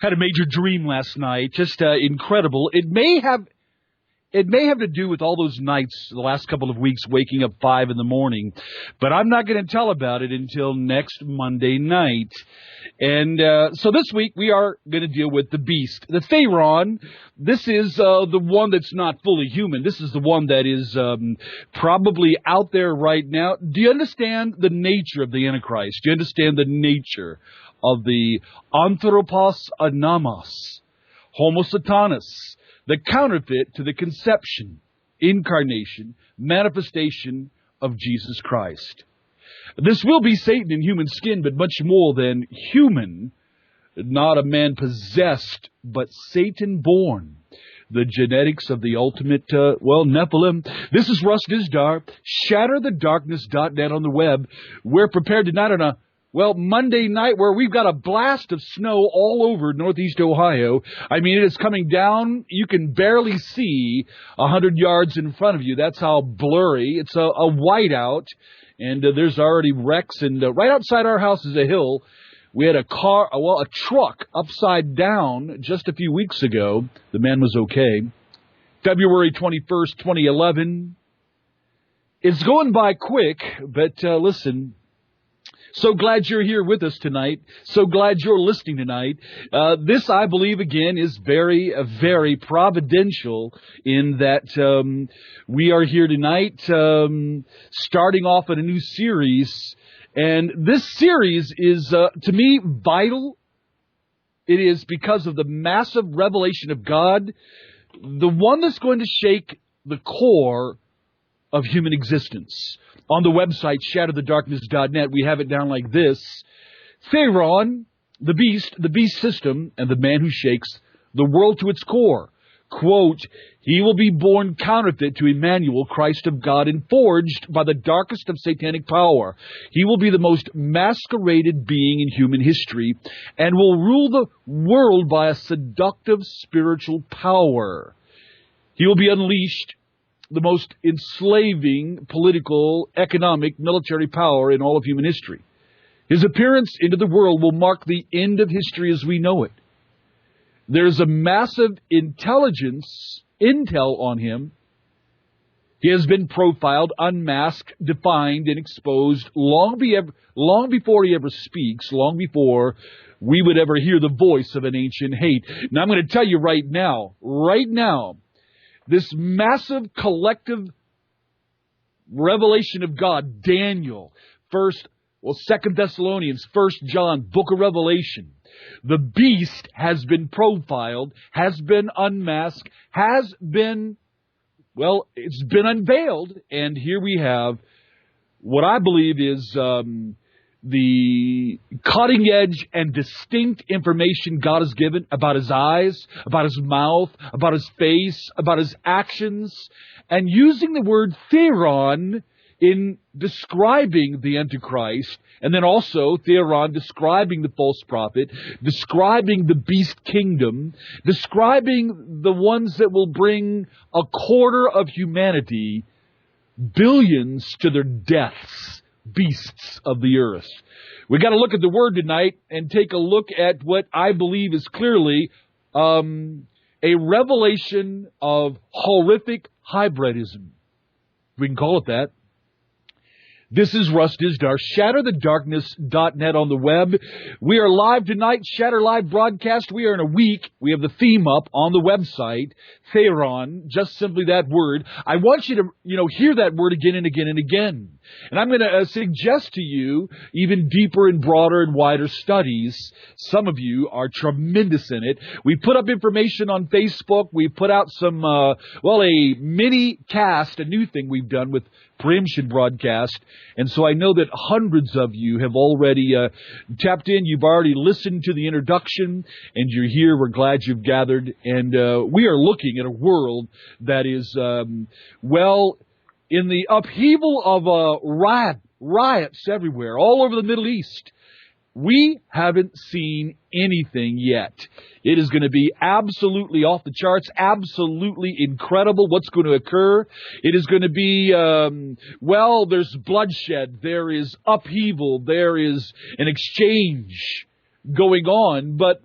Had a major dream last night, just incredible. It may have to do with all those nights, the last couple of weeks, waking up 5 in the morning, but I'm not going to tell about it until next Monday night. And so this week we are going to deal with the beast, the Pharaoh. This is the one that's not fully human. This is the one that is probably out there right now. Do you understand the nature of the Antichrist? Do you understand the nature of the Anthropos Anamos, Homo Satanas, the counterfeit to the conception, incarnation, manifestation of Jesus Christ? This will be Satan in human skin, but much more than human, not a man possessed, but Satan born. The genetics of the ultimate, Nephilim. This is Russ Dizdar, shatterthedarkness.net on the web. We're prepared tonight on a Monday night where we've got a blast of snow all over northeast Ohio. I mean, it is coming down. You can barely see 100 yards in front of you. That's how blurry. It's a whiteout, and there's already wrecks. And right outside our house is a hill. We had a truck upside down just a few weeks ago. The man was okay. February 21st, 2011. It's going by quick, but listen. So glad you're here with us tonight. So glad you're listening tonight. This, I believe, again, is very, very providential in that we are here tonight starting off in a new series. And this series is, to me, vital. It is because of the massive revelation of God, the one that's going to shake the core of human existence. On the website, shatterthedarkness.net, we have it down like this. Pharaoh, the beast system, and the man who shakes the world to its core. Quote, he will be born counterfeit to Emmanuel, Christ of God, and forged by the darkest of satanic power. He will be the most masqueraded being in human history, and will rule the world by a seductive spiritual power. He will be unleashed, the most enslaving political, economic, military power in all of human history. His appearance into the world will mark the end of history as we know it. There's a massive intel on him. He has been profiled, unmasked, defined, and exposed long before he ever speaks, long before we would ever hear the voice of an ancient hate. Now, I'm going to tell you right now, this massive collective revelation of God, Daniel, 2 Thessalonians, 1 John, Book of Revelation. The beast has been profiled, has been unmasked, it's been unveiled, and here we have what I believe is the cutting edge and distinct information God has given about his eyes, about his mouth, about his face, about his actions, and using the word Theron in describing the Antichrist, and then also Theron describing the false prophet, describing the beast kingdom, describing the ones that will bring a quarter of humanity, billions to their deaths, beasts of the earth. We got to look at the word tonight and take a look at what I believe is clearly a revelation of horrific hybridism. We can call it that. This is Russ Dizdar, shatterthedarkness.net on the web. We are live tonight, Shatter Live broadcast. We are in a week. We have the theme up on the website, Theron, just simply that word. I want you to, hear that word again and again and again. And I'm going to suggest to you even deeper and broader and wider studies. Some of you are tremendous in it. We put up information on Facebook. We put out some, a mini cast, a new thing we've done with preemption broadcast. And so I know that hundreds of you have already tapped in. You've already listened to the introduction, and you're here. We're glad you've gathered. And we are looking at a world that is, in the upheaval of riots everywhere, all over the Middle East. We haven't seen anything yet. It is going to be absolutely off the charts, absolutely incredible what's going to occur. It is going to be, there's bloodshed, there is upheaval, there is an exchange going on, but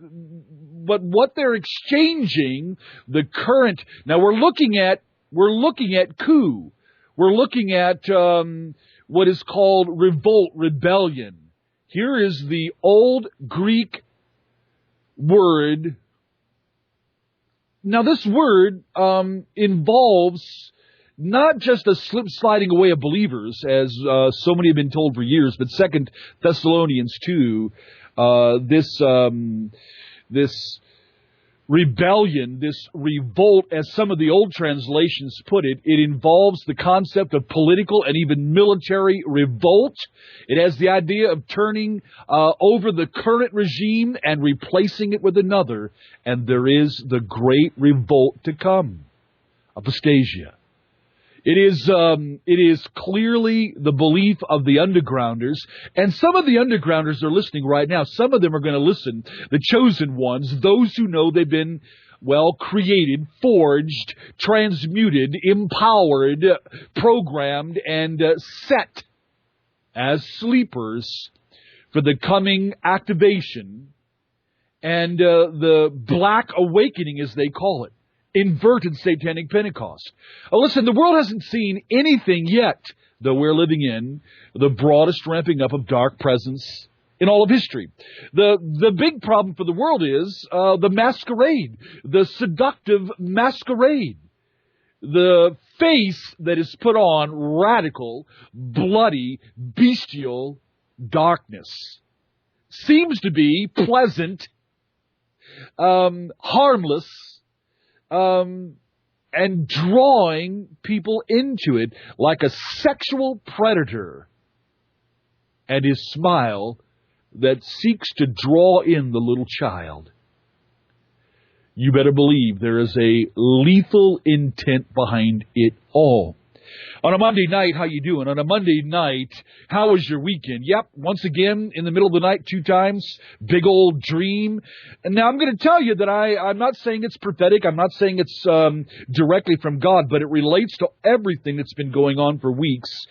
what they're exchanging, the current. Now we're looking at coup. We're looking at what is called revolt, rebellion. Here is the old Greek word. Now this word involves not just a slip-sliding away of believers, as so many have been told for years, but 2 Thessalonians 2, this rebellion, this revolt, as some of the old translations put it, it involves the concept of political and even military revolt. It has the idea of turning over the current regime and replacing it with another. And there is the great revolt to come. Apostasia. It is clearly the belief of the undergrounders, and some of the undergrounders are listening right now. Some of them are going to listen, the chosen ones, those who know they've been, created, forged, transmuted, empowered, programmed, and set as sleepers for the coming activation and the Black Awakening, as they call it. Inverted satanic Pentecost. Listen, the world hasn't seen anything yet, though we're living in the broadest ramping up of dark presence in all of history. The big problem for the world is the masquerade, the seductive masquerade, the face that is put on radical, bloody, bestial darkness. Seems to be pleasant, harmless, and drawing people into it like a sexual predator, and his smile that seeks to draw in the little child. You better believe there is a lethal intent behind it all. On a Monday night, how you doing? On a Monday night, how was your weekend? Yep, once again, in the middle of the night 2 times, big old dream. And now I'm going to tell you that I'm not saying it's prophetic. I'm not saying it's directly from God, but it relates to everything that's been going on for weeks.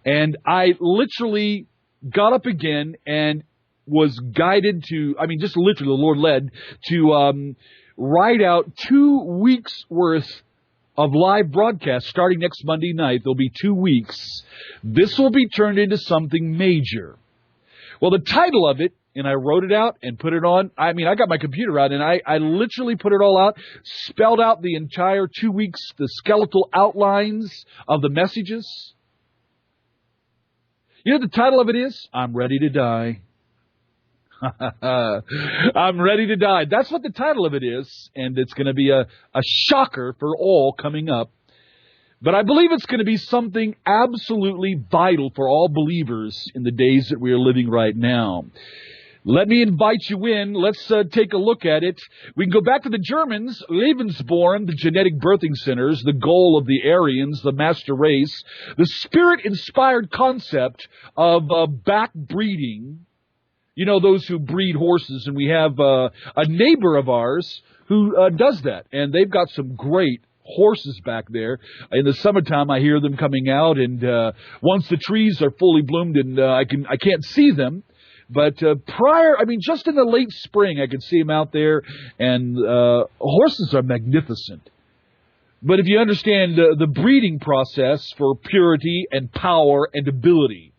And I literally got up again and was guided to, just literally the Lord led to write out 2 weeks worth of live broadcast starting next Monday night. There'll be 2 weeks. This will be turned into something major. Well, the title of it, and I wrote it out and put it on. I got my computer out, and I literally put it all out, spelled out the entire 2 weeks, the skeletal outlines of the messages. You know what the title of it is? I'm Ready to Die. I'm ready to die. That's what the title of it is, and it's going to be a shocker for all coming up. But I believe it's going to be something absolutely vital for all believers in the days that we are living right now. Let me invite you in. Let's take a look at it. We can go back to the Germans, Lebensborn, the genetic birthing centers, the goal of the Aryans, the master race, the spirit-inspired concept of backbreeding. You know, those who breed horses, and we have a neighbor of ours who does that, and they've got some great horses back there. In the summertime, I hear them coming out, and once the trees are fully bloomed, and I can't see them, but just in the late spring, I can see them out there, and horses are magnificent. But if you understand the breeding process for purity and power and ability,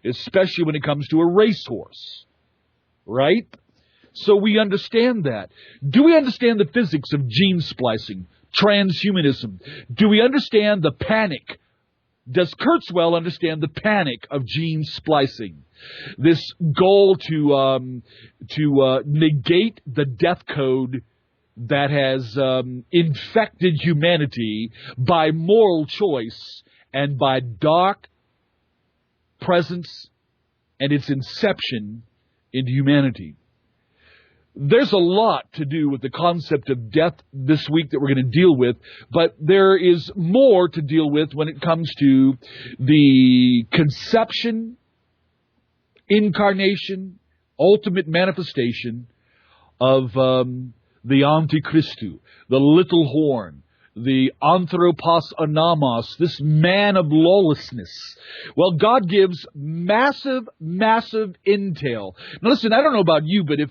especially when it comes to a racehorse, right? So we understand that. Do we understand the physics of gene splicing, transhumanism? Do we understand the panic? Does Kurzweil understand the panic of gene splicing? This goal to negate the death code that has infected humanity by moral choice and by dark presence and its inception into humanity. There's a lot to do with the concept of death this week that we're going to deal with, but there is more to deal with when it comes to the conception, incarnation, ultimate manifestation of the Antichrist, the little horn, the anthropos anamos, this man of lawlessness. Well, God gives massive, massive intel. Now listen, I don't know about you, but if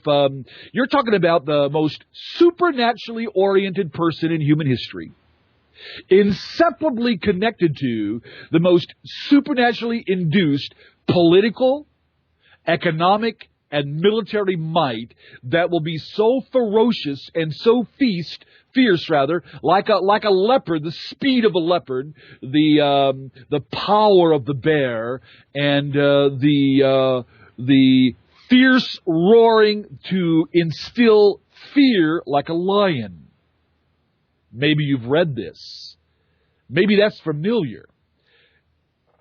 you're talking about the most supernaturally oriented person in human history, inseparably connected to the most supernaturally induced political, economic, and military might that will be so ferocious and so fierce, like a leopard, the speed of a leopard, the power of the bear, and the fierce roaring to instill fear like a lion. Maybe you've read this. Maybe that's familiar.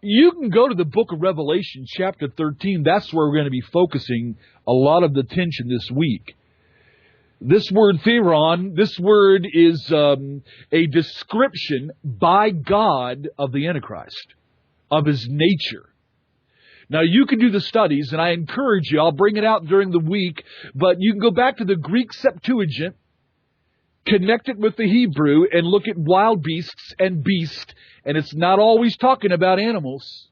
You can go to the book of Revelation, chapter 13. That's where we're going to be focusing a lot of the attention this week. This word theron, this word is a description by God of the Antichrist, of his nature. Now, you can do the studies, and I encourage you, I'll bring it out during the week, but you can go back to the Greek Septuagint, connect it with the Hebrew, and look at wild beasts and beast, and it's not always talking about animals.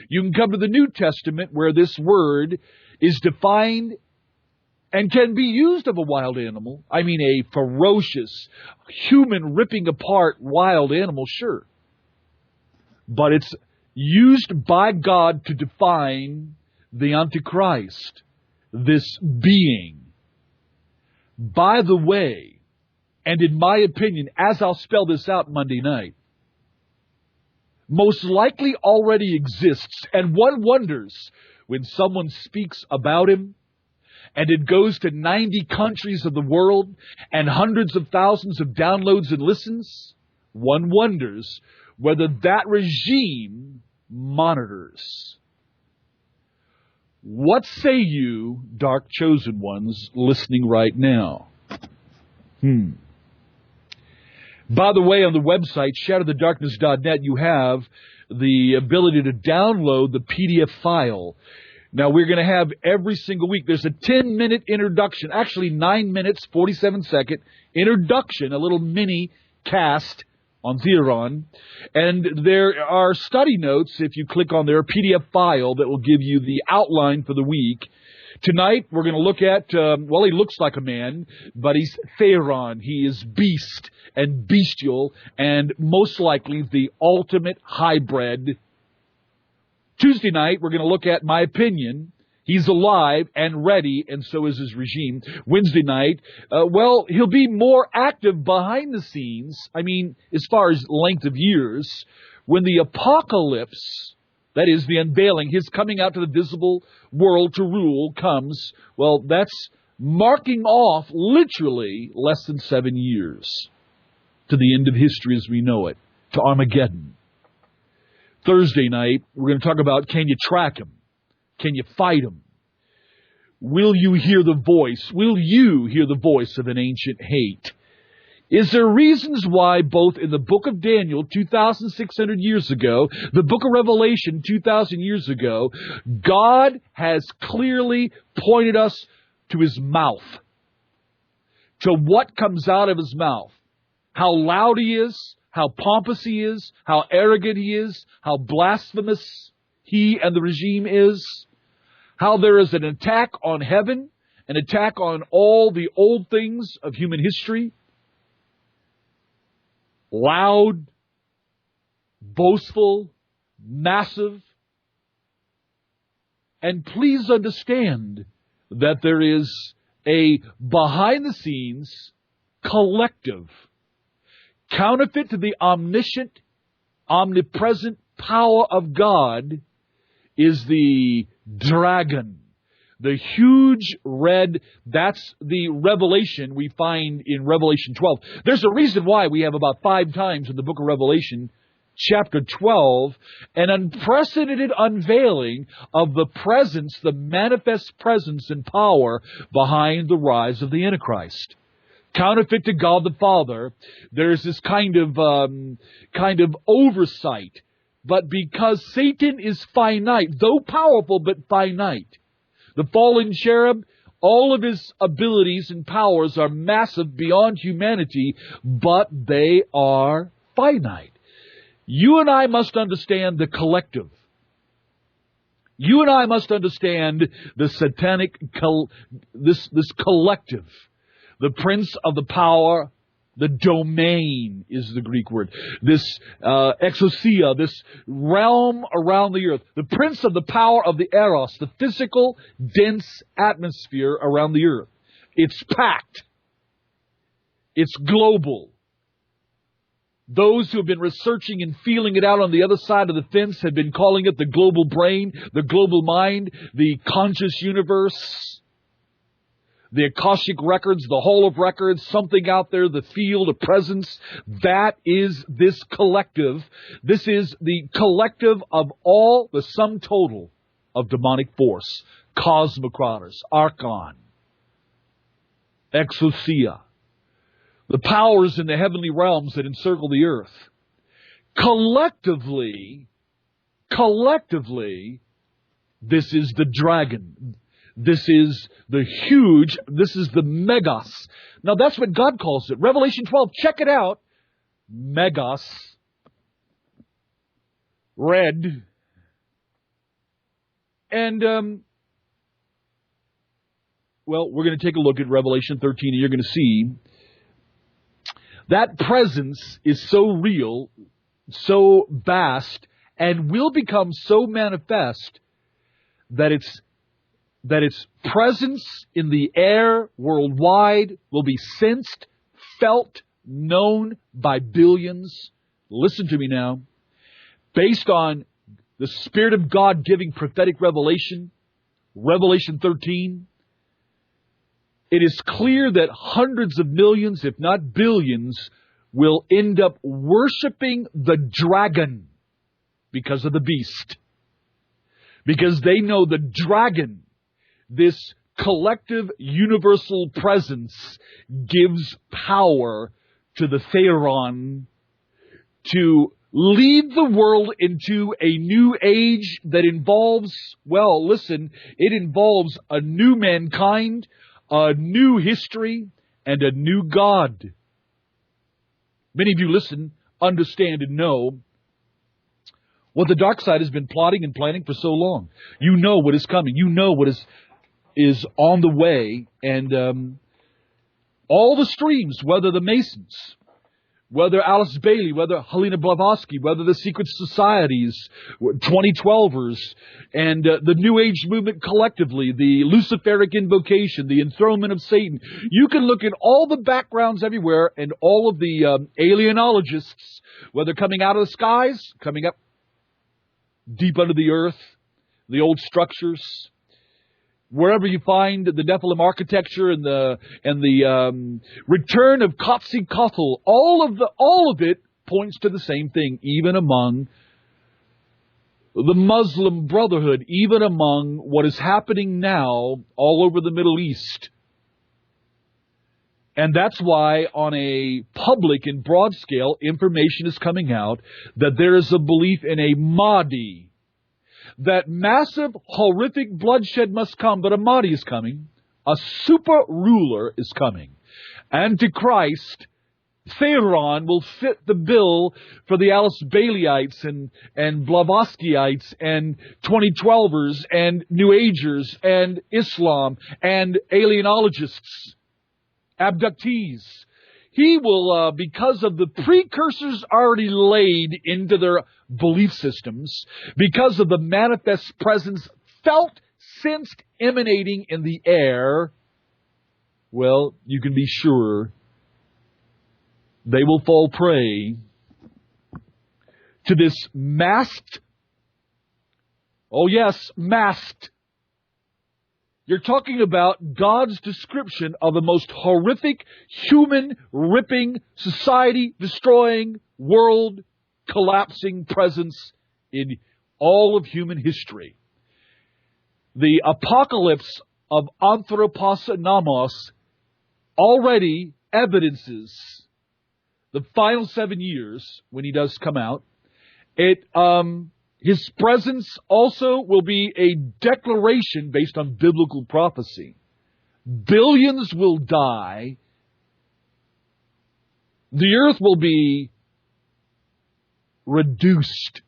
You can come to the New Testament where this word is defined and can be used of a wild animal. I mean, a ferocious, human ripping apart wild animal, sure. But it's used by God to define the Antichrist, this being. By the way, and in my opinion, as I'll spell this out Monday night, most likely already exists, and one wonders when someone speaks about him, and it goes to 90 countries of the world, and hundreds of thousands of downloads and listens, one wonders whether that regime monitors. What say you, dark chosen ones, listening right now? By the way, on the website, shatterthedarkness.net, you have the ability to download the PDF file. Now, we're going to have every single week, there's a 10-minute introduction, actually 9 minutes, 47-second introduction, a little mini cast on Theron. And there are study notes, if you click on their PDF file, that will give you the outline for the week. Tonight, we're going to look at, well, he looks like a man, but he's Theron. He is beast and bestial and most likely the ultimate hybrid. Tuesday night, we're going to look at my opinion. He's alive and ready, and so is his regime. Wednesday night, well, he'll be more active behind the scenes. I mean, as far as length of years, when the apocalypse, that is, the unveiling, his coming out to the visible world to rule, comes, well, that's marking off, literally, less than 7 years to the end of history as we know it, to Armageddon. Thursday night, we're going to talk about, can you track him? Can you fight him? Will you hear the voice? Will you hear the voice of an ancient hate? Is there reasons why both in the book of Daniel 2,600 years ago, the book of Revelation 2,000 years ago, God has clearly pointed us to his mouth, to what comes out of his mouth, how loud he is, how pompous he is, how arrogant he is, how blasphemous he and the regime is, how there is an attack on heaven, an attack on all the old things of human history, loud, boastful, massive. And please understand that there is a behind-the-scenes collective counterfeit to the omniscient, omnipresent power of God is the dragon. The huge red, that's the revelation we find in Revelation 12. There's a reason why we have about 5 times in the book of Revelation, chapter 12, an unprecedented unveiling of the presence, the manifest presence and power behind the rise of the Antichrist. Counterfeit to God the Father, there's this kind of oversight. But because Satan is finite, though powerful but finite, the fallen cherub All of his abilities and powers are massive beyond humanity, but they are finite. You and I must understand the collective. You and I must understand the satanic, this collective. The prince of the power, the domain is the Greek word. This exousia, this realm around the earth. The prince of the power of the eros, the physical, dense atmosphere around the earth. It's packed. It's global. Those who have been researching and feeling it out on the other side of the fence have been calling it the global brain, the global mind, the conscious universe, the Akashic records, the Hall of Records, something out there, the field, a presence. That is this collective. This is the collective of all the sum total of demonic force. Cosmocratus, Archon, Exousia. The powers in the heavenly realms that encircle the earth. Collectively, this is the dragon. This is the huge, this is the megas. Now that's what God calls it. Revelation 12, check it out. Megas. Red. And, well, we're going to take a look at Revelation 13 and you're going to see that presence is so real, so vast, and will become so manifest that its presence in the air worldwide will be sensed, felt, known by billions. Listen to me now. Based on the Spirit of God giving prophetic revelation, Revelation 13, it is clear that hundreds of millions, if not billions, will end up worshiping the dragon because of the beast. Because they know the dragon, this collective universal presence, gives power to the Theron to lead the world into a new age that involves, well, listen, it involves a new mankind, a new history, and a new God. Many of you listen, understand, and know what the dark side has been plotting and planning for so long. You know what is coming. You know what is on the way. And all the streams, whether the Masons, whether Alice Bailey, whether Helena Blavatsky, whether the secret societies, 2012ers, and the New Age movement collectively, the Luciferic invocation, the enthronement of Satan. You can look at all the backgrounds everywhere and all of the alienologists, whether coming out of the skies, coming up deep under the earth, the old structures, wherever you find the Nephilim architecture and the return of Quetzalcoatl, all of it points to the same thing, even among the Muslim Brotherhood, even among what is happening now all over the Middle East. And that's why on a public and broad scale, information is coming out that there is a belief in a Mahdi. That massive, horrific bloodshed must come, but a Mahdi is coming. A super ruler is coming. Antichrist, Theron, will fit the bill for the Alice Baileyites and Blavatskyites and 2012ers and New Agers and Islam and alienologists, abductees. He will, because of the precursors already laid into their belief systems, because of the manifest presence felt, sensed, emanating in the air, well, you can be sure they will fall prey to this masked, oh yes, masked. You're talking about God's description of the most horrific, human-ripping, society-destroying, world-collapsing presence in all of human history. The apocalypse of Anthropos already evidences the final 7 years when he does come out. His presence also will be a declaration based on biblical prophecy Billions will die. The earth will be reduced.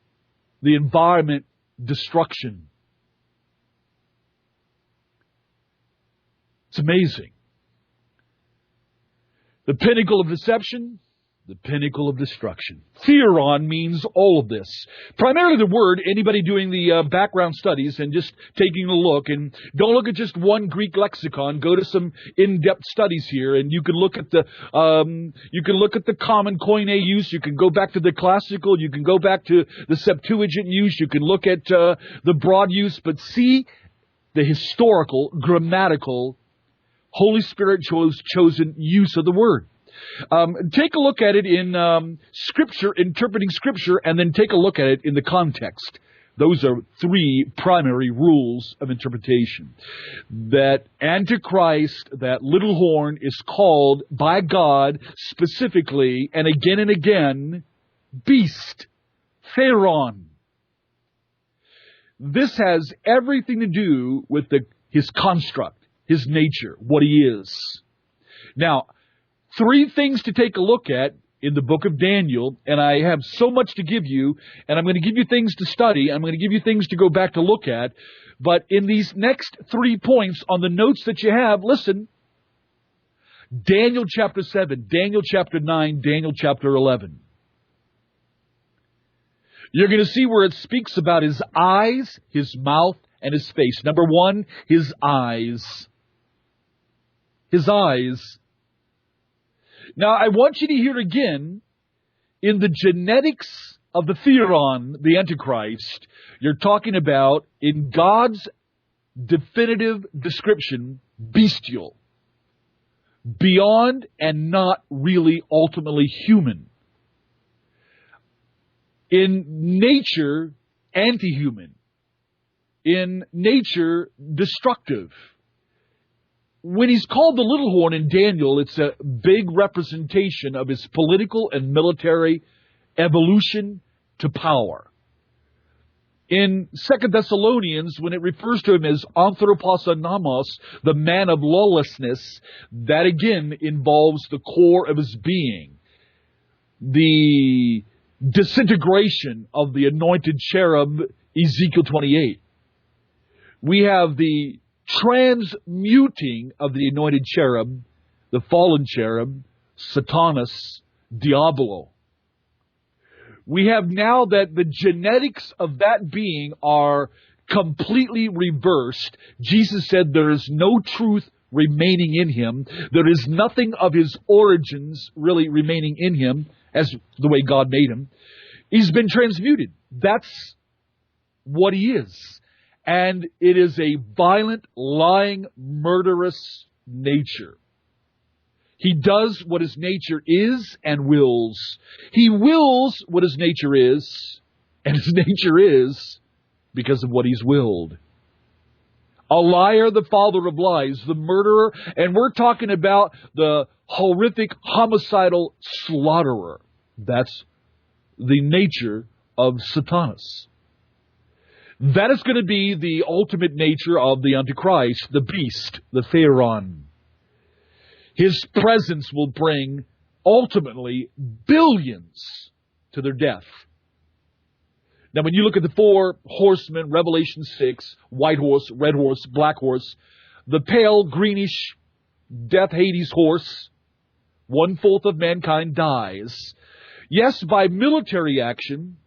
The environment, destruction. It's amazing. The pinnacle of deception, the pinnacle of destruction. Theron means all of this. Primarily the word, anybody doing the background studies and just taking a look, and don't look at just one Greek lexicon, go to some in-depth studies here, and you can look at the common Koine use, you can go back to the classical, you can go back to the Septuagint use, you can look at the broad use, but see the historical, grammatical, Holy Spirit chosen use of the word. Take a look at it in Scripture, interpreting Scripture, and then take a look at it in the context. Those are three primary rules of interpretation. That Antichrist, that little horn, is called by God specifically and again, beast, Theron. This has everything to do with his construct, his nature, what he is. Now, three things to take a look at in the book of Daniel, and I have so much to give you, and I'm going to give you things to study, I'm going to give you things to go back to look at, but in these next 3 points on the notes that you have, listen, Daniel chapter 7, Daniel chapter 9, Daniel chapter 11. You're going to see where it speaks about his eyes, his mouth, and his face. Number one, his eyes. His eyes. Now, I want you to hear again, in the genetics of the Theron, the Antichrist, you're talking about, in God's definitive description, bestial. Beyond and not really ultimately human. In nature, anti-human. In nature, destructive. When he's called the little horn in Daniel, it's a big representation of his political and military evolution to power. In 2 Thessalonians, when it refers to him as anthropos anamos, the man of lawlessness, that again involves the core of his being. The disintegration of the anointed cherub, Ezekiel 28. We have the transmuting of the anointed cherub, the fallen cherub, Satanas, Diabolo. We have now that the genetics of that being are completely reversed. Jesus said there is no truth remaining in him. There is nothing of his origins really remaining in him as the way God made him. He's been transmuted. That's what he is. And it is a violent, lying, murderous nature. He does what his nature is and wills. He wills what his nature is, and his nature is because of what he's willed. A liar, the father of lies, the murderer, and we're talking about the horrific, homicidal slaughterer. That's the nature of Satanas. That is going to be the ultimate nature of the Antichrist, the beast, the Theron. His presence will bring, ultimately, billions to their death. Now, when you look at the four horsemen, Revelation 6, white horse, red horse, black horse, the pale, greenish, death, Hades horse, 1/4 of mankind dies. Yes, by military action.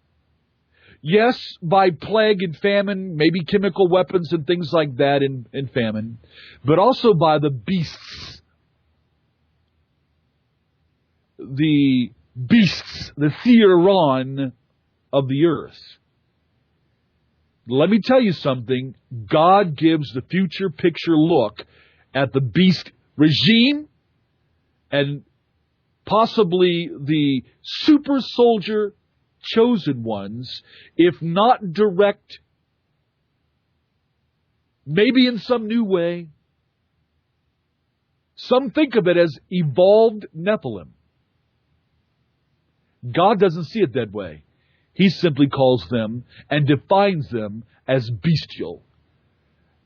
Yes, by plague and famine, maybe chemical weapons and things like that in famine. But also by the beasts. The beasts, the Theron of the earth. Let me tell you something. God gives the future picture look at the beast regime and possibly the super soldier chosen ones, if not direct, maybe in some new way. Some think of it as evolved Nephilim. God doesn't see it that way. He simply calls them and defines them as bestial,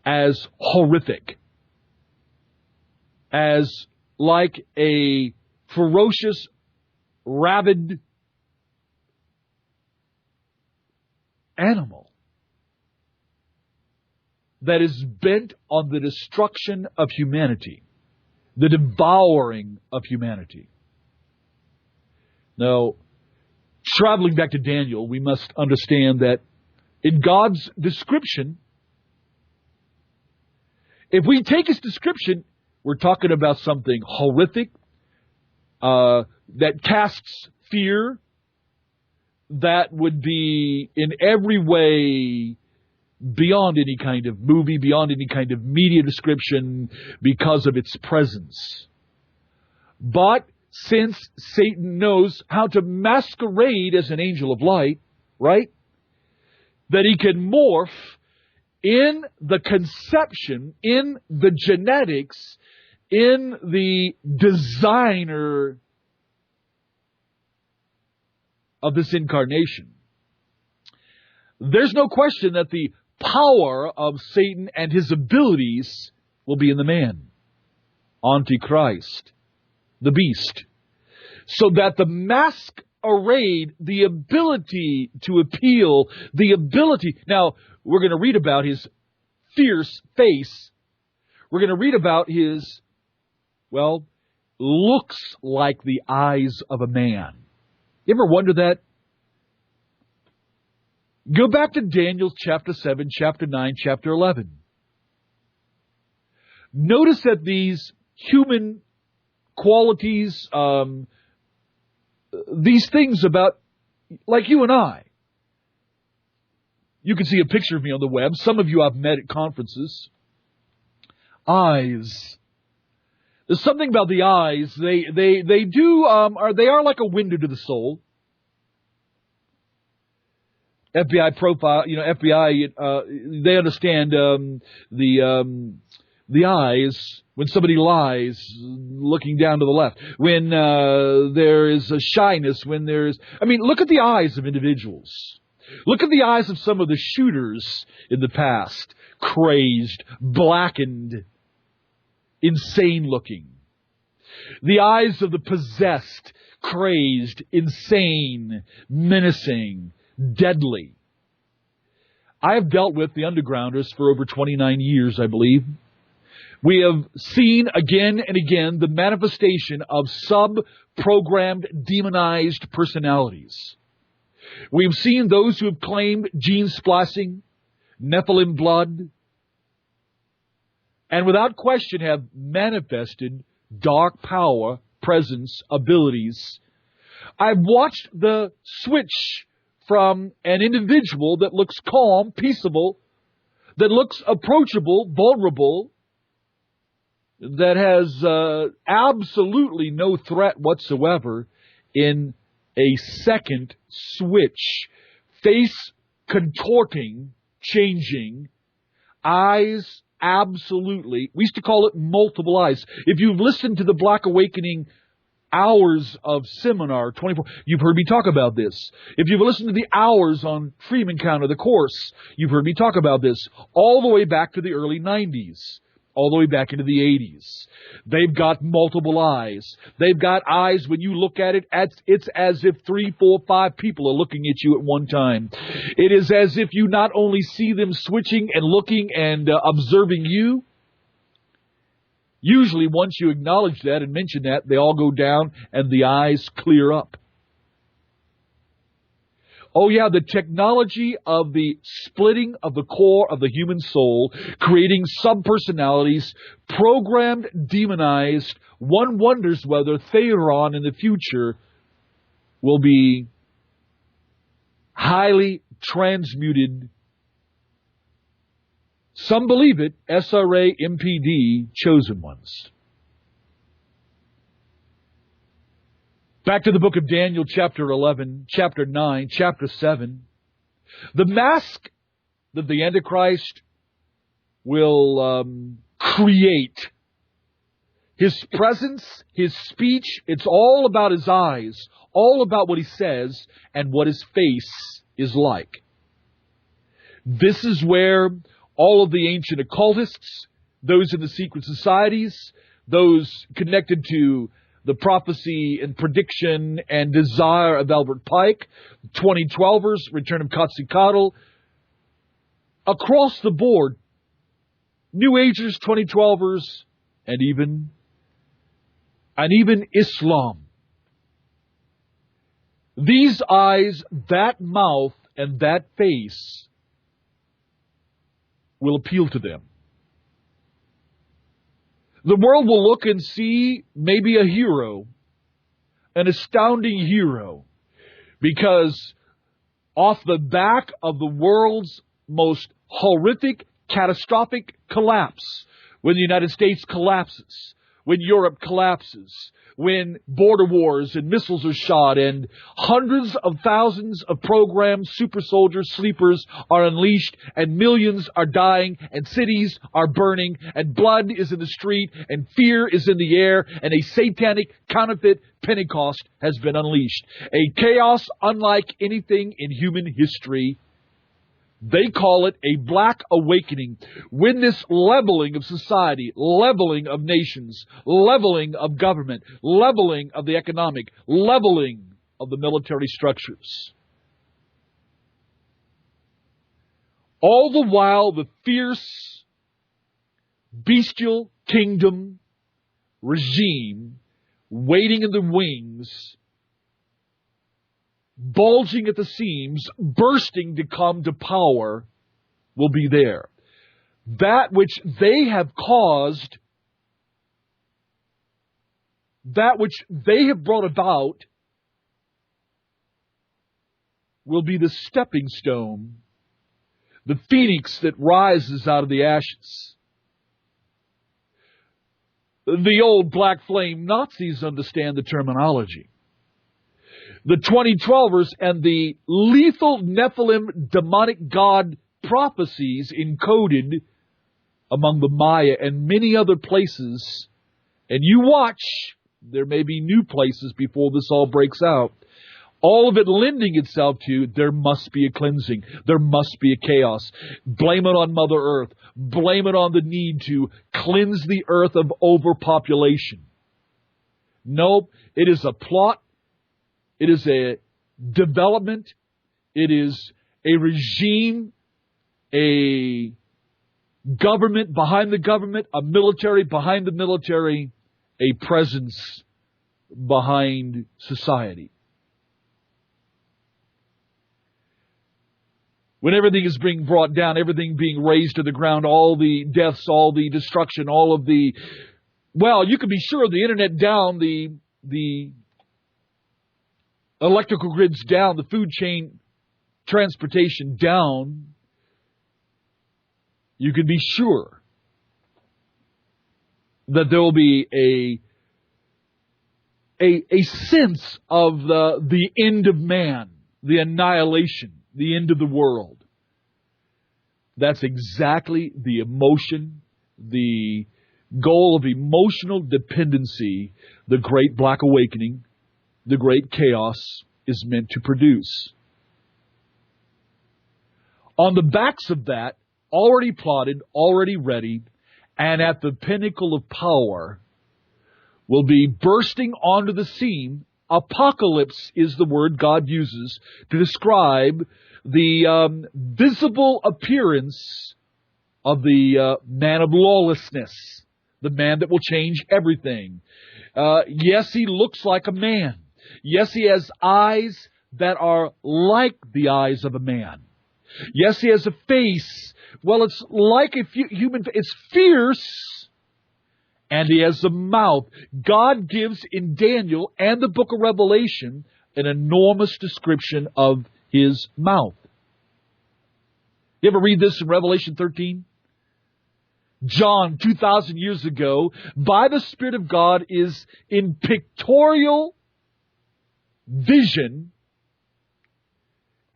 as horrific. as like a ferocious, rabid animal that is bent on the destruction of humanity, the devouring of humanity. Now, traveling back to Daniel, we must understand that in God's description, if we take his description, we're talking about something horrific, that casts fear, that would be in every way beyond any kind of movie, beyond any kind of media description, because of its presence. But since Satan knows how to masquerade as an angel of light, right? That he can morph in the conception, in the genetics, in the designer of this incarnation. There's no question that the power of Satan and his abilities will be in the man, Antichrist, the beast. So that the masquerade, the ability to appeal, the ability... Now, we're going to read about his fierce face. We're going to read about his, well, looks like the eyes of a man. You ever wonder that? Go back to Daniel chapter 7, chapter 9, chapter 11. Notice that these human qualities, these things about, like you and I. You can see a picture of me on the web. Some of you I've met at conferences. Eyes. There's something about the eyes. They are like a window to the soul. FBI profile, FBI, they understand the eyes when somebody lies looking down to the left. When there is a shyness, when there is... look at the eyes of individuals. Look at the eyes of some of the shooters in the past. Crazed, blackened, insane looking. The eyes of the possessed, crazed, insane, menacing, deadly. I have dealt with the undergrounders for over 29 years, I believe. We have seen again and again the manifestation of sub-programmed, demonized personalities. We've seen those who have claimed gene splicing, Nephilim blood, and without question have manifested dark power, presence, abilities. I've watched the switch from an individual that looks calm, peaceable, that looks approachable, vulnerable, that has absolutely no threat whatsoever, in a second switch, face contorting, changing, eyes absolutely, we used to call it multiple eyes. If you've listened to the Black Awakening hours of seminar, 24, you've heard me talk about this. If you've listened to the hours on Freedom Encounter, the course, you've heard me talk about this all the way back to the early 90s. All the way back into the 80s. They've got multiple eyes. They've got eyes when you look at it, it's as if 3, 4, 5 people are looking at you at one time. It is as if you not only see them switching and looking and observing you. Usually once you acknowledge that and mention that, they all go down and the eyes clear up. Oh yeah, the technology of the splitting of the core of the human soul, creating subpersonalities, programmed, demonized. One wonders whether Theron in the future will be highly transmuted. Some believe it, SRA, MPD, chosen ones. Back to the book of Daniel, chapter 11, chapter 9, chapter 7. The mask that the Antichrist will create, his presence, his speech, it's all about his eyes, all about what he says and what his face is like. This is where all of the ancient occultists, those in the secret societies, those connected to the prophecy and prediction and desire of Albert Pike, 2012ers, Return of Quetzalcoatl, across the board, New Agers, 2012ers, and even Islam. These eyes, that mouth, and that face will appeal to them. The world will look and see maybe a hero, an astounding hero, because off the back of the world's most horrific, catastrophic collapse, when the United States collapses, when Europe collapses, when border wars and missiles are shot and hundreds of thousands of programmed super soldiers, sleepers are unleashed and millions are dying and cities are burning and blood is in the street and fear is in the air and a satanic counterfeit Pentecost has been unleashed. A chaos unlike anything in human history. They call it a black awakening. When this leveling of society, leveling of nations, leveling of government, leveling of the economic, leveling of the military structures. All the while the fierce, bestial kingdom regime waiting in the wings, bulging at the seams, bursting to come to power, will be there. That which they have caused, that which they have brought about, will be the stepping stone, the phoenix that rises out of the ashes. The old black flame Nazis understand the terminology. The 2012ers and the lethal Nephilim demonic god prophecies encoded among the Maya and many other places. And you watch, there may be new places before this all breaks out. All of it lending itself to, there must be a cleansing. There must be a chaos. Blame it on Mother Earth. Blame it on the need to cleanse the earth of overpopulation. Nope, it is a plot. It is a development. It is a regime, a government behind the government, a military behind the military, a presence behind society. When everything is being brought down, everything being razed to the ground, all the deaths, all the destruction, all of the... Well, you can be sure the internet down, the electrical grids down, the food chain transportation down, you can be sure that there will be a sense of the end of man, the annihilation, the end of the world. That's exactly the emotion, the goal of emotional dependency, the Great Black Awakening, the Great Chaos is meant to produce. On the backs of that, already plotted, already ready, and at the pinnacle of power, will be bursting onto the scene. Apocalypse is the word God uses to describe the visible appearance of the man of lawlessness, the man that will change everything. Yes, he looks like a man. Yes, he has eyes that are like the eyes of a man. Yes, he has a face. Well, it's like a human face. It's fierce. And he has a mouth. God gives in Daniel and the book of Revelation an enormous description of his mouth. You ever read this in Revelation 13? John, 2,000 years ago, by the Spirit of God, is in pictorial vision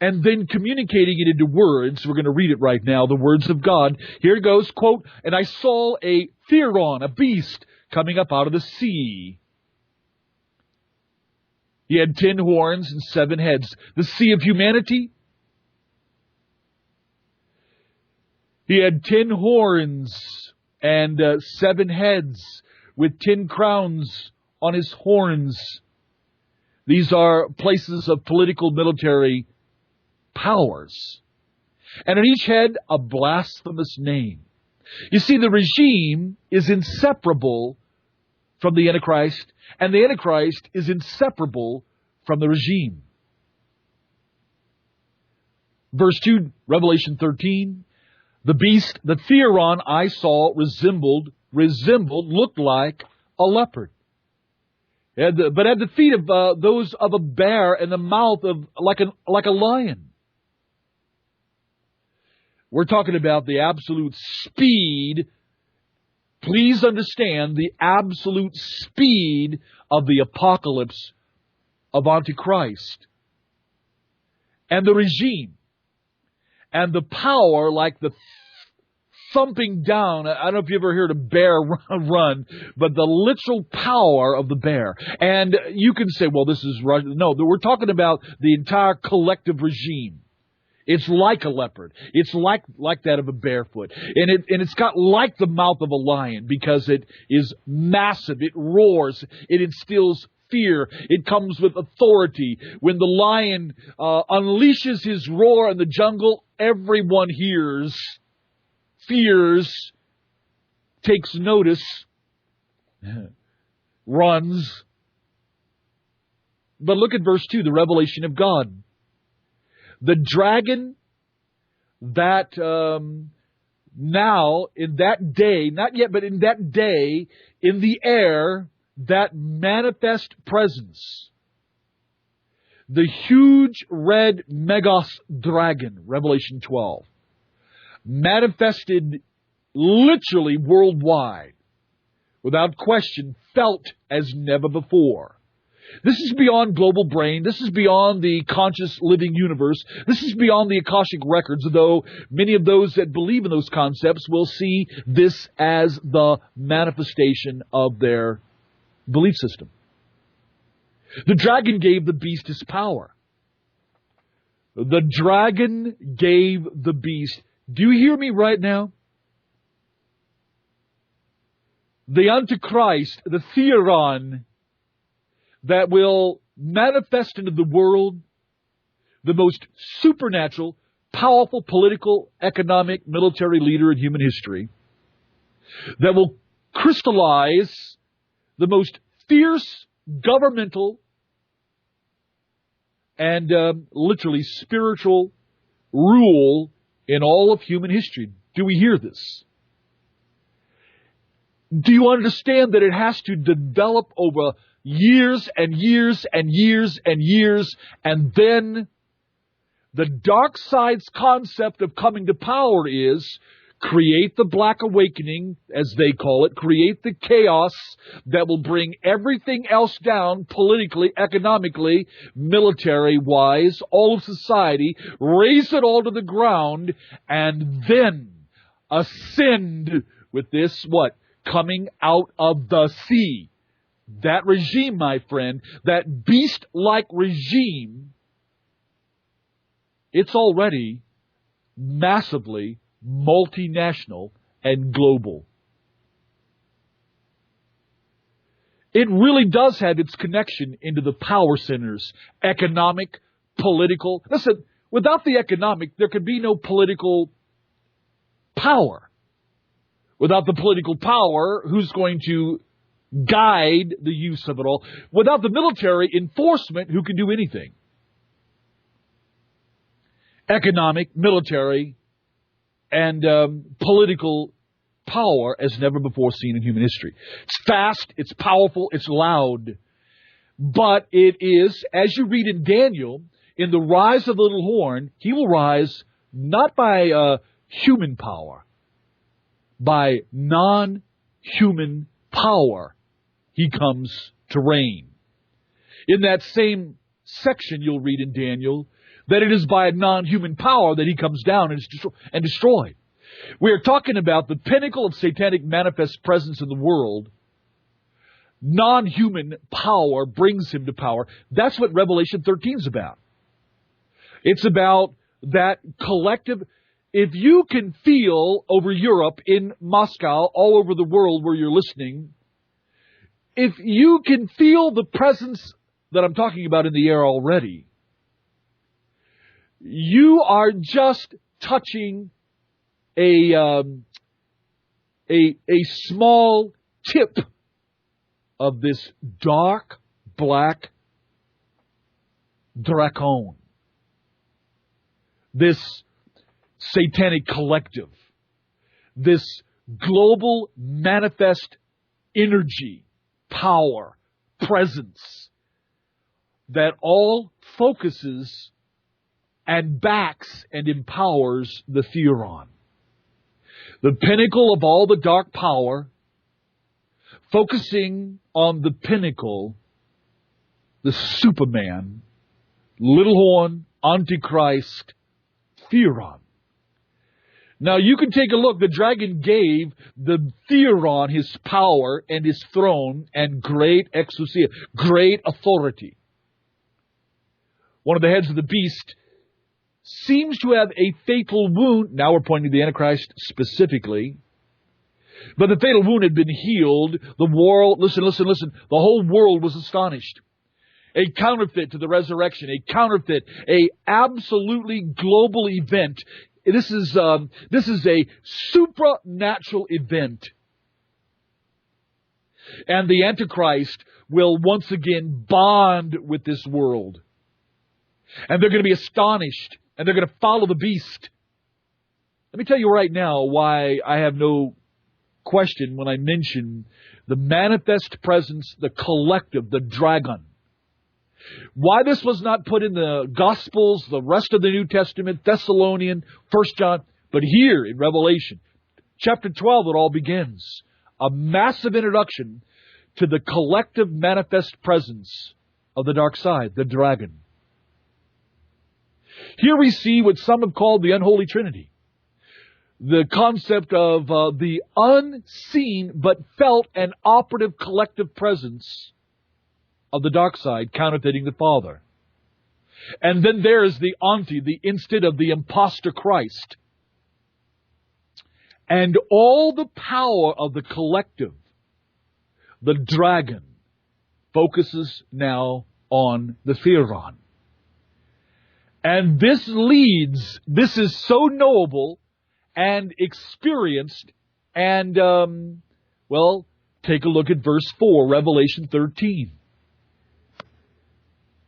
and then communicating it into words. We're going to read it right now, the words of God. Here it goes, quote, "And I saw a Theron, a beast, coming up out of the sea. He had 10 horns and 7 heads." The sea of humanity. He had 10 horns and 7 heads, with 10 crowns on his horns. These are places of political military powers. And on each head, a blasphemous name. You see, the regime is inseparable from the Antichrist, and the Antichrist is inseparable from the regime. Verse 2, Revelation 13, the beast, the Theron I saw resembled, looked like a leopard. But had the feet of those of a bear and the mouth of like a lion. We're talking about the absolute speed. Please understand the absolute speed of the apocalypse of Antichrist. And the regime. And the power like the thumping down. I don't know if you ever heard a bear run, but the literal power of the bear. And you can say, well, this is Russia. No, we're talking about the entire collective regime. It's like a leopard. It's like that of a barefoot. And it's got like the mouth of a lion because it is massive. It roars. It instills fear. It comes with authority. When the lion unleashes his roar in the jungle, everyone hears, fears, takes notice, runs. But look at verse 2, the revelation of God. The dragon that now, in that day, not yet, but in that day, in the air, that manifest presence, the huge red Megos dragon, Revelation 12, manifested literally worldwide, without question, felt as never before. This is beyond global brain. This is beyond the conscious living universe. This is beyond the Akashic records, though many of those that believe in those concepts will see this as the manifestation of their belief system. The dragon gave the beast his power. The dragon gave the beast. Do you hear me right now? The Antichrist, the Theron, that will manifest into the world the most supernatural, powerful political, economic, military leader in human history, that will crystallize the most fierce governmental and literally spiritual rule in all of human history. Do we hear this? Do you understand that it has to develop over years and years and years and years, and then the dark side's concept of coming to power is create the Black Awakening, as they call it, create the chaos that will bring everything else down politically, economically, military-wise, all of society, raise it all to the ground, and then ascend with this, what? Coming out of the sea. That regime, my friend, that beast-like regime, it's already massively multinational and global. It really does have its connection into the power centers, economic, political. Listen, without the economic, there could be no political power. Without the political power, who's going to guide the use of it all? Without the military enforcement, who can do anything? Economic, military, and political power as never before seen in human history. It's fast, it's powerful, it's loud. But it is, as you read in Daniel, in the rise of the little horn, he will rise not by human power, by non-human power. He comes to reign. In that same section you'll read in Daniel that it is by a non-human power that he comes down and is destroyed. We are talking about the pinnacle of satanic manifest presence in the world. Non-human power brings him to power. That's what Revelation 13 is about. It's about that collective. If you can feel over Europe, in Moscow, all over the world where you're listening, if you can feel the presence that I'm talking about in the air already, you are just touching a small tip of this dark, black dracon, this satanic collective, this global manifest energy, power, presence that all focuses and backs and empowers the Theron. The pinnacle of all the dark power, focusing on the pinnacle, the Superman, little horn, Antichrist, Theron. Now you can take a look. The dragon gave the Theron his power and his throne and great exousia, great authority. One of the heads of the beast seems to have a fatal wound. Now we're pointing to the Antichrist specifically. But the fatal wound had been healed. The world, listen. The whole world was astonished. A counterfeit to the resurrection. A counterfeit. A absolutely global event. This is a supernatural event. And the Antichrist will once again bond with this world. And they're going to be astonished. And they're going to follow the beast. Let me tell you right now why I have no question when I mention the manifest presence, the collective, the dragon. Why this was not put in the Gospels, the rest of the New Testament, Thessalonian, 1 John, but here in Revelation, chapter 12, it all begins. A massive introduction to the collective manifest presence of the dark side, the dragon. Here we see what some have called the unholy trinity. The concept of the unseen but felt and operative collective presence of the dark side counterfeiting the Father. And then there is the the instant of the impostor Christ. And all the power of the collective, the dragon, focuses now on the Theron. And this is so knowable and experienced, and, take a look at verse 4, Revelation 13.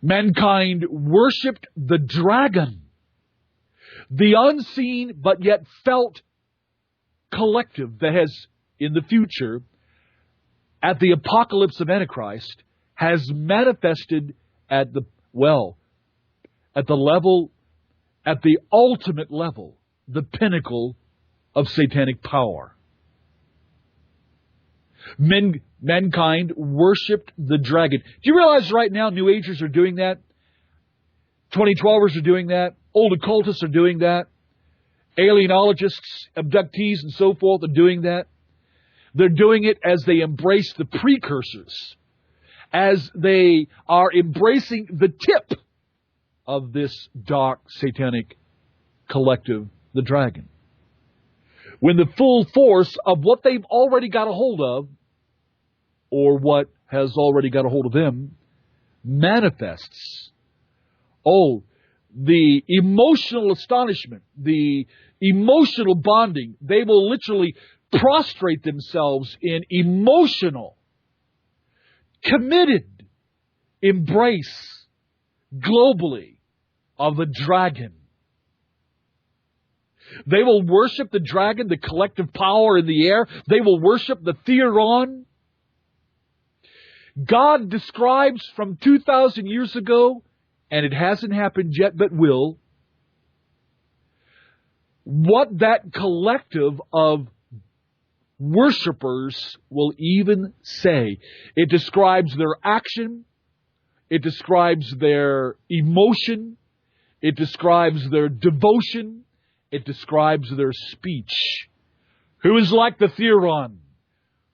Mankind worshipped the dragon, the unseen but yet felt collective that has, in the future, at the apocalypse of Antichrist, has manifested at the ultimate level, the pinnacle of satanic power. Mankind worshipped the dragon. Do you realize right now New Agers are doing that? 2012ers are doing that. Old occultists are doing that. Alienologists, abductees, and so forth are doing that. They're doing it as they embrace the precursors, as they are embracing the tip of this dark satanic collective, the dragon. When the full force of what they've already got a hold of, or what has already got a hold of them, manifests. Oh, the emotional astonishment, the emotional bonding, they will literally prostrate themselves in emotional, committed embrace globally of the dragon. They will worship the dragon, the collective power in the air. They will worship the Theron. God describes from 2,000 years ago, and it hasn't happened yet but will, what that collective of worshipers will even say. It describes their action. It describes their emotion. It describes their devotion. It describes their speech. Who is like the Theron?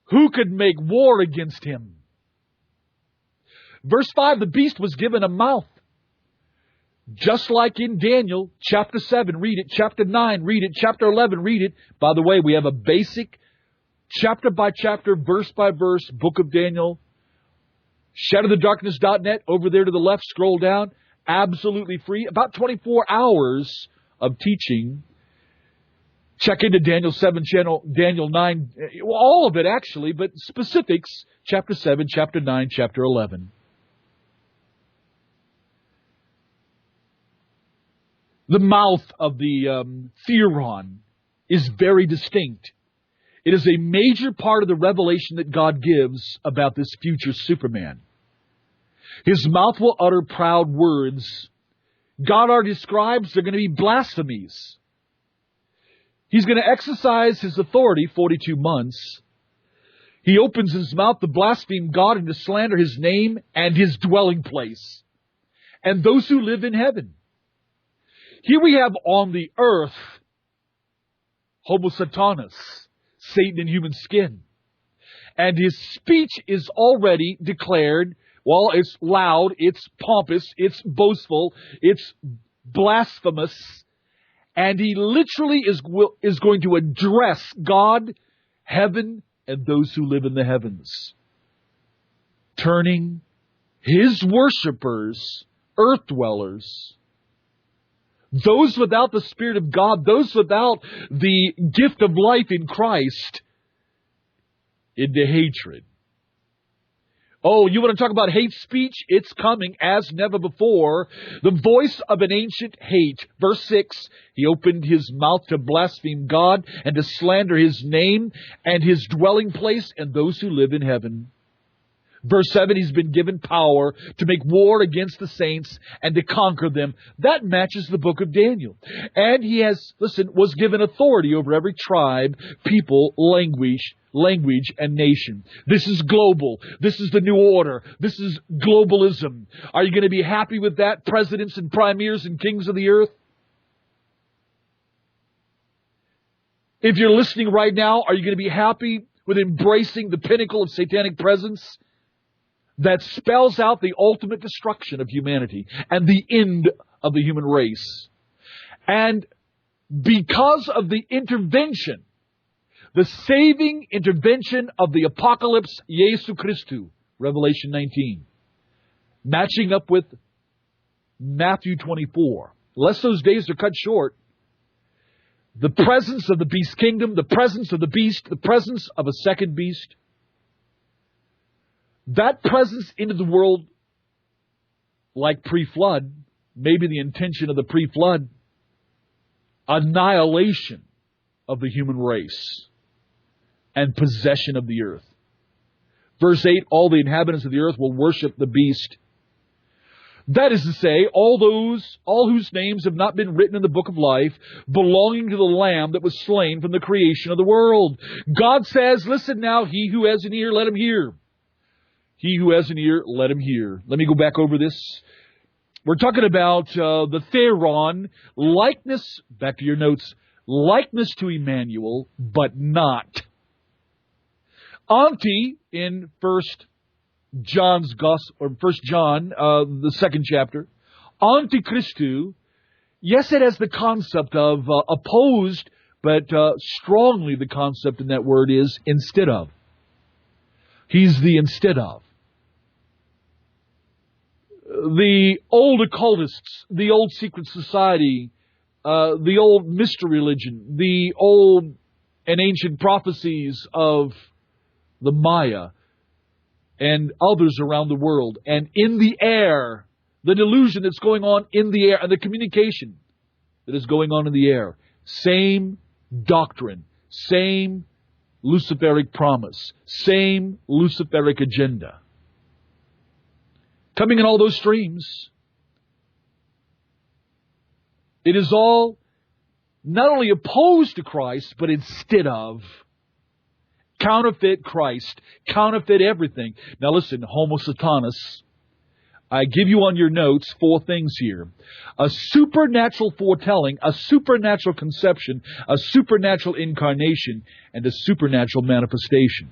Who could make war against him? Verse 5, the beast was given a mouth. Just like in Daniel, chapter 7, read it. Chapter 9, read it. Chapter 11, read it. By the way, we have a basic chapter by chapter, verse by verse book of Daniel Shatterthedarkness.net, over there to the left, scroll down, absolutely free. About 24 hours of teaching. Check into Daniel 7 channel, Daniel 9, all of it actually, but specifics, chapter 7, chapter 9, chapter 11. The mouth of the Theron is very distinct. It is a major part of the revelation that God gives about this future Superman. His mouth will utter proud words. God already describes they're going to be blasphemies. He's going to exercise his authority 42 months. He opens his mouth to blaspheme God and to slander his name and his dwelling place, and those who live in heaven. Here we have on the earth, Homo Satanas, Satan in human skin. And his speech is already declared, well, it's loud, it's pompous, it's boastful, it's blasphemous. And he literally is going to address God, heaven, and those who live in the heavens, turning his worshipers, earth dwellers, those without the Spirit of God, those without the gift of life in Christ, into hatred. Oh, you want to talk about hate speech? It's coming as never before. The voice of an ancient hate. Verse 6, he opened his mouth to blaspheme God and to slander his name and his dwelling place and those who live in heaven. Verse 7, he's been given power to make war against the saints and to conquer them. That matches the book of Daniel. And he was given authority over every tribe, people, language, and nation. This is global. This is the new order. This is globalism. Are you going to be happy with that, presidents and premiers and kings of the earth? If you're listening right now, are you going to be happy with embracing the pinnacle of satanic presence that spells out the ultimate destruction of humanity and the end of the human race? And because of the intervention, the saving intervention of the apocalypse, Jesu Christu, Revelation 19, matching up with Matthew 24, unless those days are cut short, the presence of the beast kingdom, the presence of the beast, the presence of a second beast, that presence into the world like pre-flood, maybe the intention of the pre-flood, annihilation of the human race and possession of the earth. Verse 8, all the inhabitants of the earth will worship the beast. That is to say, all whose names have not been written in the book of life, belonging to the Lamb that was slain from the creation of the world. God says, listen now, he who has an ear, let him hear. He who has an ear, let him hear. Let me go back over this. We're talking about the Theron, likeness, back to your notes, likeness to Emmanuel, but not. Anti, in 1 John's Gospel, or 1 John, the second chapter, Antichristu, yes, it has the concept of opposed, but strongly the concept in that word is instead of. He's the instead of. The old occultists, the old secret society, the old mystery religion, the old and ancient prophecies of the Maya and others around the world, and in the air, the delusion that's going on in the air, and the communication that is going on in the air. Same doctrine, same Luciferic promise, same Luciferic agenda. Coming in all those streams. It is all not only opposed to Christ, but instead of. Counterfeit Christ. Counterfeit everything. Now listen, Homo Satanas, I give you on your notes 4 things here. A supernatural foretelling, a supernatural conception, a supernatural incarnation, and a supernatural manifestation.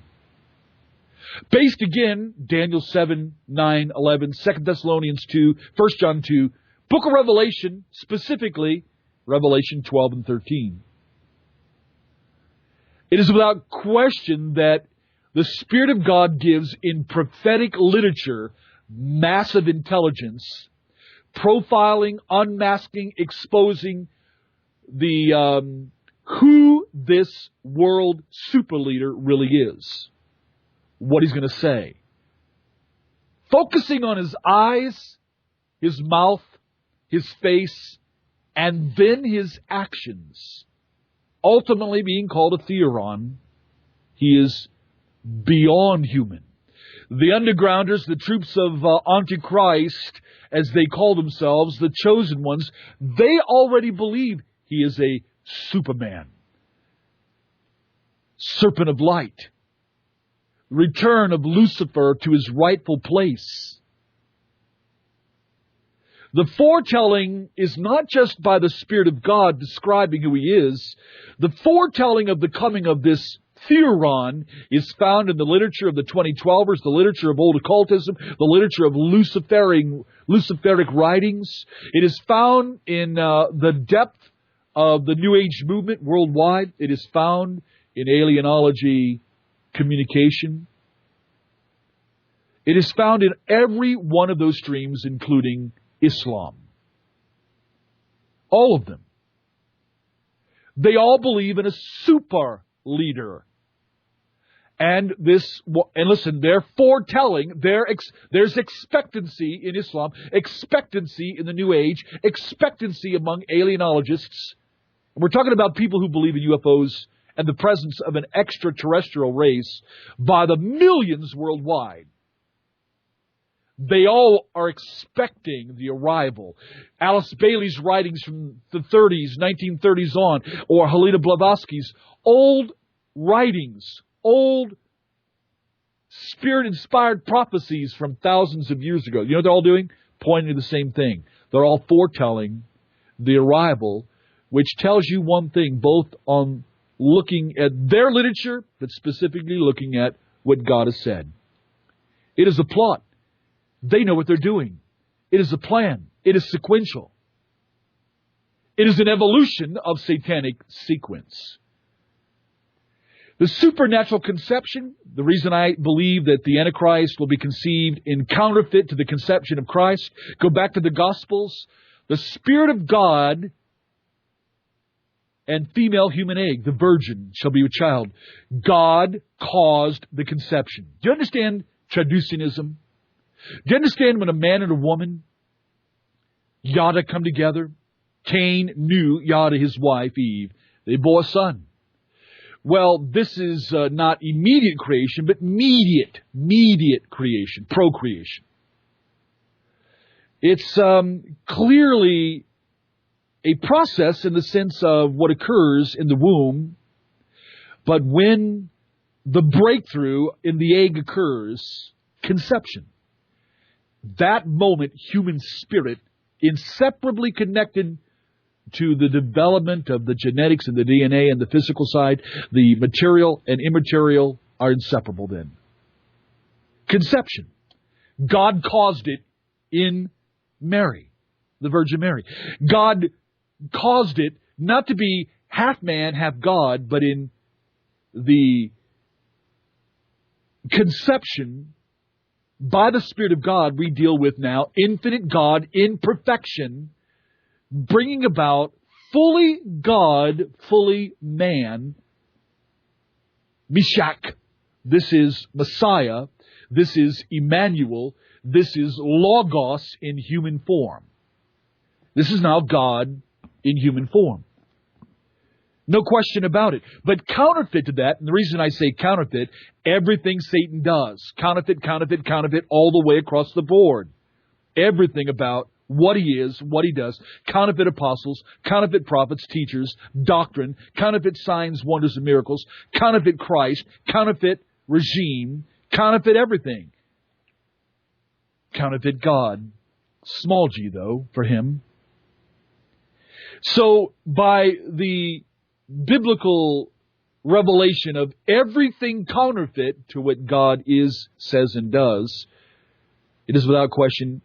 Based again, Daniel 7, 9, 11, 2 Thessalonians 2, 1 John 2, Book of Revelation, specifically Revelation 12 and 13. It is without question that The Spirit of God gives in prophetic literature massive intelligence, profiling, unmasking, exposing the who this world super leader really is, what he's going to say. Focusing on his eyes, his mouth, his face, and then his actions. Ultimately being called a theoron, he is beyond human. The undergrounders, the troops of Antichrist, as they call themselves, the chosen ones, they already believe he is a Superman. Serpent of light. Return of Lucifer to his rightful place. The foretelling is not just by the Spirit of God describing who he is. The foretelling of the coming of this theoron is found in the literature of the 2012ers, the literature of old occultism, the literature of Luciferic writings. It is found in the depth of the New Age movement worldwide. It is found in alienology communication. It is found in every one of those streams, including Islam. All of them. They all believe in a super leader. And listen, they're foretelling, there's expectancy in Islam, expectancy in the New Age, expectancy among alienologists. And we're talking about people who believe in UFOs and the presence of an extraterrestrial race by the millions worldwide. They all are expecting the arrival. Alice Bailey's writings from the 30s, 1930s on, or Helena Blavatsky's old writings, old Spirit-inspired prophecies from thousands of years ago. You know what they're all doing? Pointing to the same thing. They're all foretelling the arrival, which tells you one thing, both on looking at their literature, but specifically looking at what God has said. It is a plot. They know what they're doing. It is a plan. It is sequential. It is an evolution of satanic sequence. The supernatural conception, the reason I believe that the Antichrist will be conceived in counterfeit to the conception of Christ, go back to the Gospels. The Spirit of God and female human egg, the virgin, shall be with child. God caused the conception. Do you understand Traducianism? Do you understand when a man and a woman, Yada, come together? Cain knew Yada, his wife, Eve. They bore a son. Well, this is not immediate creation, but mediate creation, procreation. It's clearly a process in the sense of what occurs in the womb, but when the breakthrough in the egg occurs, conception. That moment, human spirit, inseparably connected to the development of the genetics and the DNA and the physical side, the material and immaterial are inseparable then. Conception. God caused it in Mary, the Virgin Mary. God caused it not to be half man, half God, but in the conception by the Spirit of God we deal with now, infinite God in perfection, bringing about fully God, fully man, Meshach. This is Messiah. This is Emmanuel. This is Logos in human form. This is now God in human form. No question about it. But counterfeit to that, and the reason I say counterfeit, everything Satan does. Counterfeit, counterfeit, counterfeit, all the way across the board. Everything about what he is, what he does. Counterfeit apostles, counterfeit prophets, teachers, doctrine, counterfeit signs, wonders, and miracles, counterfeit Christ, counterfeit regime, counterfeit everything. Counterfeit God. Small g, though, for him. So, by the biblical revelation of everything counterfeit to what God is, says, and does, it is without question,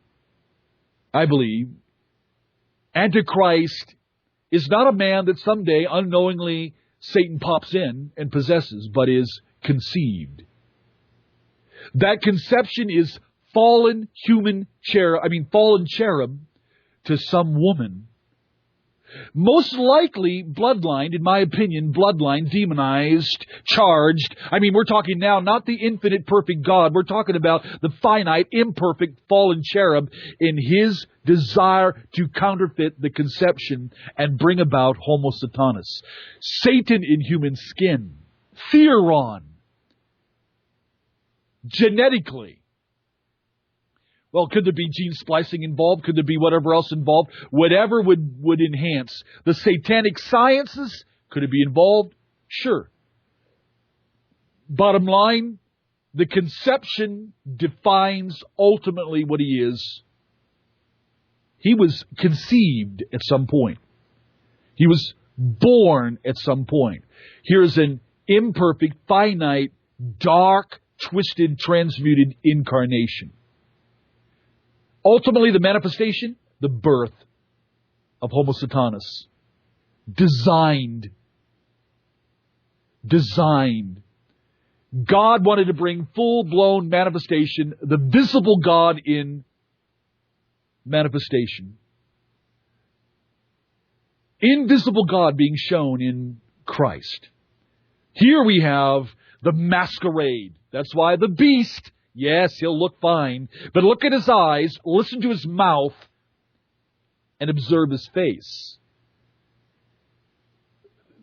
I believe, Antichrist is not a man that someday unknowingly Satan pops in and possesses, but is conceived. That conception is fallen cherub to some woman. Most likely bloodline, in my opinion, demonized, charged. I mean, we're talking now not the infinite perfect God. We're talking about the finite, imperfect, fallen cherub in his desire to counterfeit the conception and bring about Homo Satanas. Satan in human skin. Theron. Genetically. Well, could there be gene splicing involved? Could there be whatever else involved? Whatever would enhance. The satanic sciences, could it be involved? Sure. Bottom line, the conception defines ultimately what he is. He was conceived at some point. He was born at some point. Here's an imperfect, finite, dark, twisted, transmuted incarnation. Ultimately, the manifestation, the birth of Homo Satanas. Designed. God wanted to bring full-blown manifestation, the visible God in manifestation. Invisible God being shown in Christ. Here we have the masquerade. That's why the beast, yes, he'll look fine, but look at his eyes, listen to his mouth, and observe his face.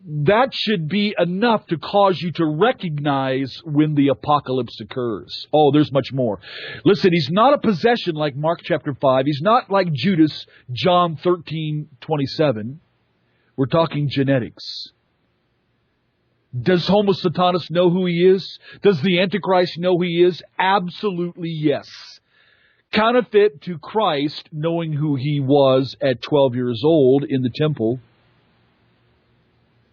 That should be enough to cause you to recognize when the apocalypse occurs. Oh, there's much more. Listen, he's not a possession like Mark chapter 5. He's not like Judas, John 13:27. We're talking genetics. Does Homo Satanas know who he is? Does the Antichrist know who he is? Absolutely yes. Counterfeit to Christ, knowing who he was at 12 years old in the temple.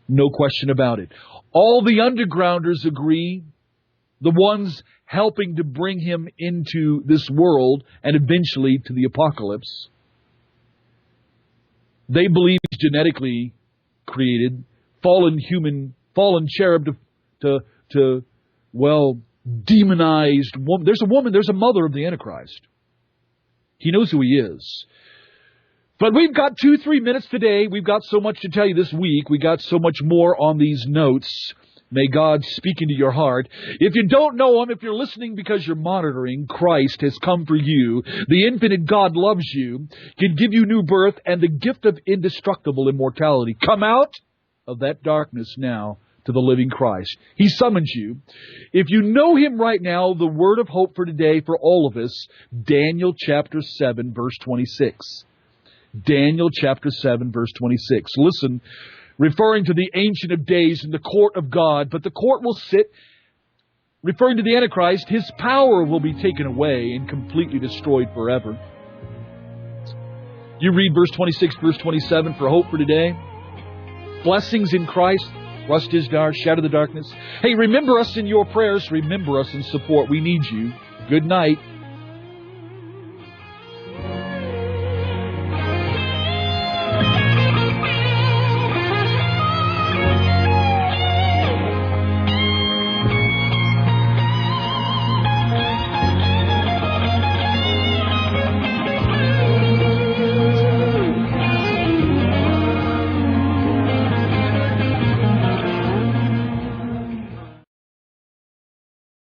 No question about it. All the undergrounders agree, the ones helping to bring him into this world and eventually to the apocalypse. They believe he's genetically created, fallen cherub to demonized woman. There's a mother of the Antichrist. He knows who he is. But we've got 2-3 minutes today. We've got so much to tell you this week. We got so much more on these notes. May God speak into your heart. If you don't know Him, if you're listening because you're monitoring, Christ has come for you. The infinite God loves you, can give you new birth and the gift of indestructible immortality. Come out of that darkness now to the living Christ. He summons you. If you know Him right now, the word of hope for today for all of us, Daniel chapter 7, verse 26. Daniel chapter 7, verse 26. Listen, referring to the Ancient of Days in the court of God, but the court will sit, referring to the Antichrist, his power will be taken away and completely destroyed forever. You read verse 26, verse 27 for hope for today. Blessings in Christ. Russ Dizdar, Shadow the Darkness. Hey, remember us in your prayers. Remember us in support. We need you. Good night.